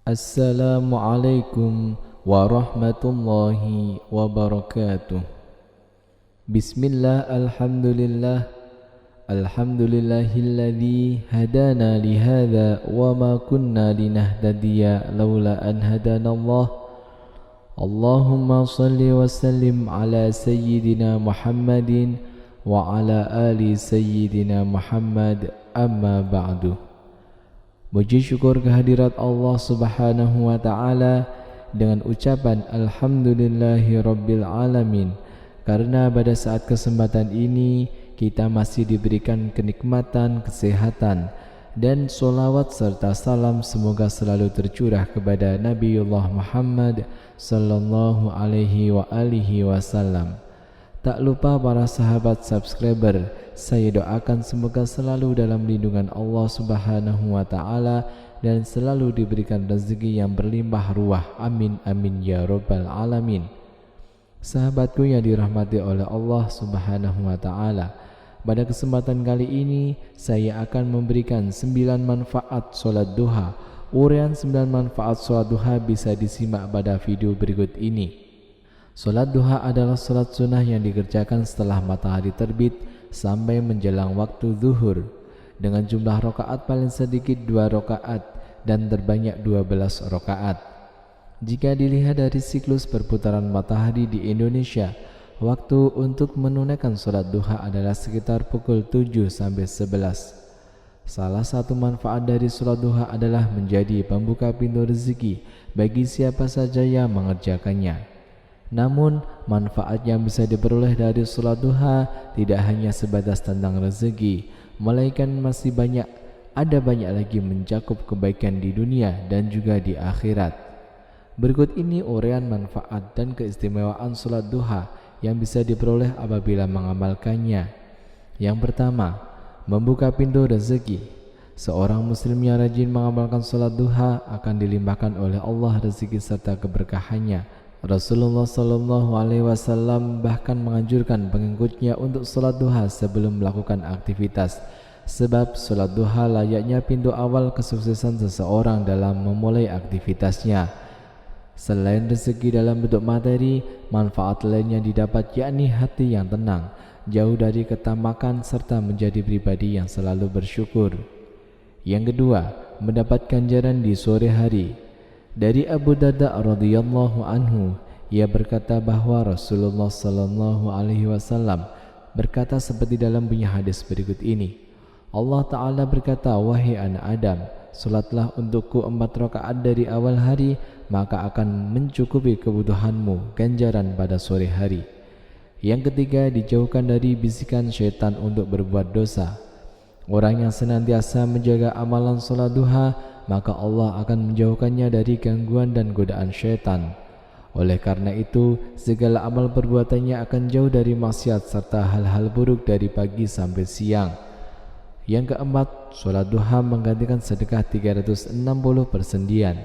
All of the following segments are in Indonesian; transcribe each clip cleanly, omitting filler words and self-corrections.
Assalamualaikum warahmatullahi wabarakatuh. Bismillah, alhamdulillah. Alhamdulillahilladzi hadana lihadza wa ma kunna linahtadiya laula an hadanallah. Allahumma salli wa sallim ala sayyidina Muhammadin wa ala ali sayyidina Muhammad, amma ba'du. Puji syukur kehadirat Allah Subhanahu wa ta'ala dengan ucapan Alhamdulillahi Rabbil Alamin, karena pada saat kesempatan ini kita masih diberikan kenikmatan, kesehatan, dan solawat serta salam semoga selalu tercurah kepada Nabiullah Muhammad sallallahu alaihi wa alihi wasallam. Tak lupa para sahabat subscriber, saya doakan semoga selalu dalam lindungan Allah Subhanahu wa ta'ala dan selalu diberikan rezeki yang berlimpah ruah. Amin amin ya rabbal alamin. Sahabatku yang dirahmati oleh Allah Subhanahu wa ta'ala, pada kesempatan kali ini saya akan memberikan 9 manfaat sholat duha. Uraian 9 manfaat sholat duha bisa disimak pada video berikut ini. Sholat duha adalah sholat sunnah yang dikerjakan setelah matahari terbit sampai menjelang waktu zuhur, dengan jumlah rakaat paling sedikit 2 rakaat dan terbanyak 12 rakaat. Jika dilihat dari siklus perputaran matahari di Indonesia, waktu untuk menunaikan sholat duha adalah sekitar pukul 7 sampai 11. Salah satu manfaat dari sholat duha adalah menjadi pembuka pintu rezeki bagi siapa saja yang mengerjakannya. Namun, manfaat yang bisa diperoleh dari sholat duha tidak hanya sebatas tentang rezeki, melainkan masih ada banyak lagi mencakup kebaikan di dunia dan juga di akhirat. Berikut ini uraian manfaat dan keistimewaan sholat duha yang bisa diperoleh apabila mengamalkannya. Yang pertama, membuka pintu rezeki. Seorang muslim yang rajin mengamalkan sholat duha akan dilimpahkan oleh Allah rezeki serta keberkahannya. Rasulullah Sallallahu Alaihi Wasallam bahkan menganjurkan pengikutnya untuk sholat duha sebelum melakukan aktivitas, sebab sholat duha layaknya pintu awal kesuksesan seseorang dalam memulai aktivitasnya. Selain rezeki dalam bentuk materi, manfaat lainnya didapat, yakni hati yang tenang, jauh dari ketamakan serta menjadi pribadi yang selalu bersyukur. Yang kedua, mendapat ganjaran di sore hari. Dari Abu Darda radhiyallahu anhu, ia berkata bahwa Rasulullah sallallahu alaihi wasallam berkata seperti dalam bunyi hadis berikut ini. Allah Ta'ala berkata, "Wahai anak Adam, salatlah untukku 4 rakaat dari awal hari, maka akan mencukupi kebutuhanmu ganjaran pada sore hari." Yang ketiga, dijauhkan dari bisikan syaitan untuk berbuat dosa. Orang yang senantiasa menjaga amalan salat duha, maka Allah akan menjauhkannya dari gangguan dan godaan syaitan. Oleh karena itu, segala amal perbuatannya akan jauh dari maksiat serta hal-hal buruk dari pagi sampai siang. Yang keempat, sholat duha menggantikan sedekah 360 persendian.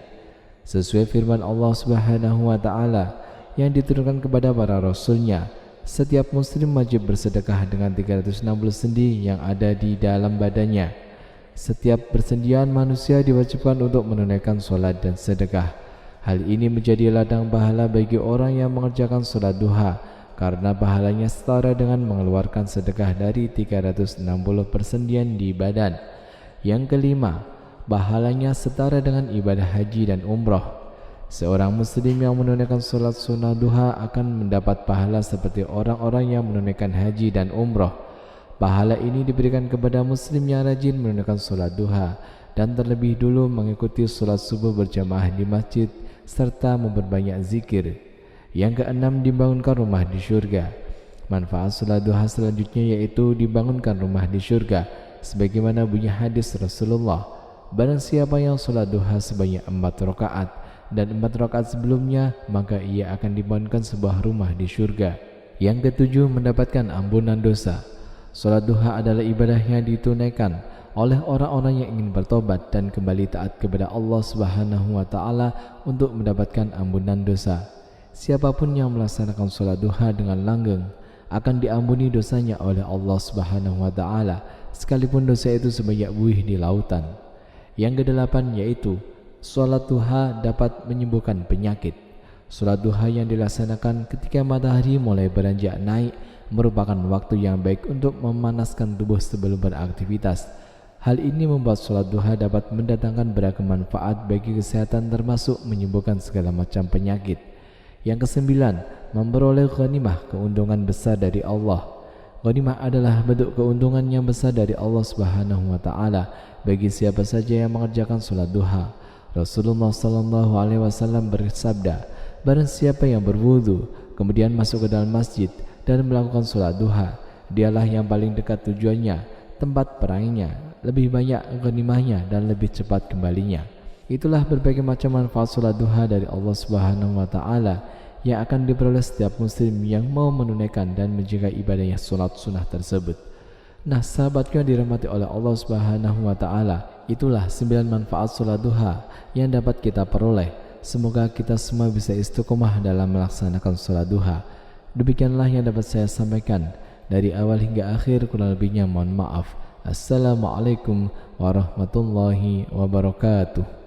Sesuai firman Allah Subhanahu wa ta'ala yang diturunkan kepada para rasulnya, setiap muslim wajib bersedekah dengan 360 sendi yang ada di dalam badannya. Setiap persendian manusia diwajibkan untuk menunaikan sholat dan sedekah. Hal ini menjadi ladang pahala bagi orang yang mengerjakan sholat duha, karena pahalanya setara dengan mengeluarkan sedekah dari 360 persendian di badan. Yang kelima, pahalanya setara dengan ibadah haji dan umroh. Seorang muslim yang menunaikan sholat sunnah duha akan mendapat pahala seperti orang-orang yang menunaikan haji dan umroh. Pahala ini diberikan kepada muslim yang rajin menunaikan sholat duha dan terlebih dulu mengikuti sholat subuh berjamaah di masjid serta memperbanyak zikir. Yang keenam, dibangunkan rumah di surga. Manfaat sholat duha selanjutnya yaitu dibangunkan rumah di surga, sebagaimana bunyi hadis Rasulullah, barang siapa yang sholat duha sebanyak 4 rakaat dan 4 rakaat sebelumnya, maka ia akan dibangunkan sebuah rumah di surga. Yang ketujuh, mendapatkan ampunan dosa. Sholat duha adalah ibadah yang ditunaikan oleh orang-orang yang ingin bertobat dan kembali taat kepada Allah Subhanahu wa ta'ala untuk mendapatkan ampunan dosa. Siapapun yang melaksanakan sholat duha dengan langgeng akan diampuni dosanya oleh Allah Subhanahu wa ta'ala, sekalipun dosa itu sebanyak buih di lautan. Yang kedelapan yaitu Salat duha dapat menyembuhkan penyakit. Salat duha yang dilaksanakan ketika matahari mulai beranjak naik merupakan waktu yang baik untuk memanaskan tubuh sebelum beraktivitas. Hal ini membuat salat duha dapat mendatangkan beragam manfaat bagi kesehatan, termasuk menyembuhkan segala macam penyakit. Yang kesembilan, memperoleh ghanimah, keuntungan besar dari Allah. Ghanimah adalah bentuk keuntungan yang besar dari Allah Subhanahu wa taala bagi siapa saja yang mengerjakan salat duha. Rasulullah sallallahu alaihi wasallam bersabda, barang siapa yang berwudu kemudian masuk ke dalam masjid dan melakukan salat duha, dialah yang paling dekat tujuannya, tempat peraihnya, lebih banyak ghanimahnya dan lebih cepat kembalinya. Itulah berbagai macam manfaat salat duha dari Allah Subhanahu wa taala yang akan diperoleh setiap muslim yang mau menunaikan dan menjaga ibadahnya salat sunnah tersebut. Nah, sahabatku yang dirahmati oleh Allah Subhanahu wa taala, itulah 9 manfaat salat duha yang dapat kita peroleh. Semoga kita semua bisa istiqomah dalam melaksanakan salat duha. Demikianlah yang dapat saya sampaikan. Dari awal hingga akhir kurang lebihnya mohon maaf. Assalamualaikum warahmatullahi wabarakatuh.